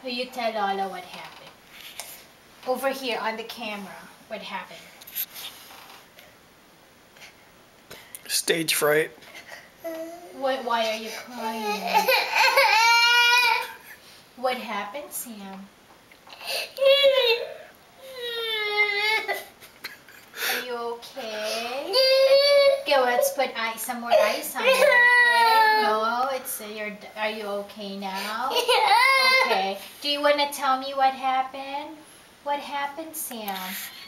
You tell Lola what happened. Over here on the camera, what happened? Stage fright. Why are you crying? What happened, Sam? Are you okay? Okay, let's put some more ice on it, okay? No, are you okay now? Okay. Do you want to tell me what happened? What happened, Sam?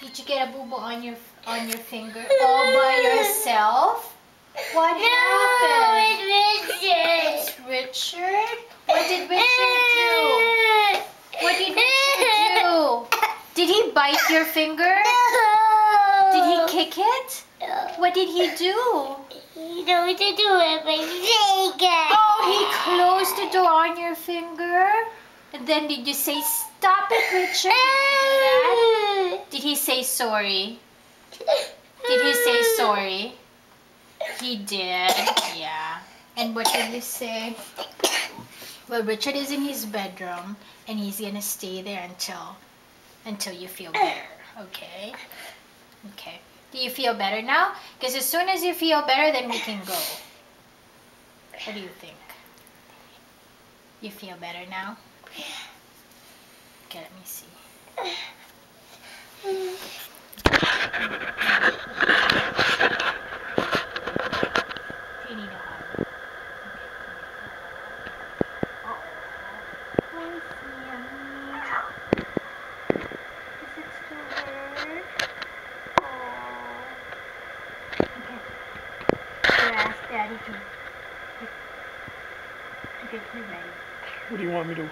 Did you get a boo-boo on your finger all by yourself? What happened? It's Richard? What did Richard do? What did Richard do? Did he bite your finger? Did he kick it? What did he do? He knows to do it, but Oh, he closed the door on your finger? And then did you say, stop it, Richard? Did you do that? Did he say sorry? Did he say sorry? He did, yeah. And what did you say? Well, Richard is in his bedroom, and he's gonna stay there until you feel better, okay? Okay. Do you feel better now? Because as soon as you feel better, then we can go. What do you think? You feel better now? Okay, let me see. You need a hug. Oh, Sammy. Does it still hurt? Okay. Ask Daddy to get you ready. What do you want me to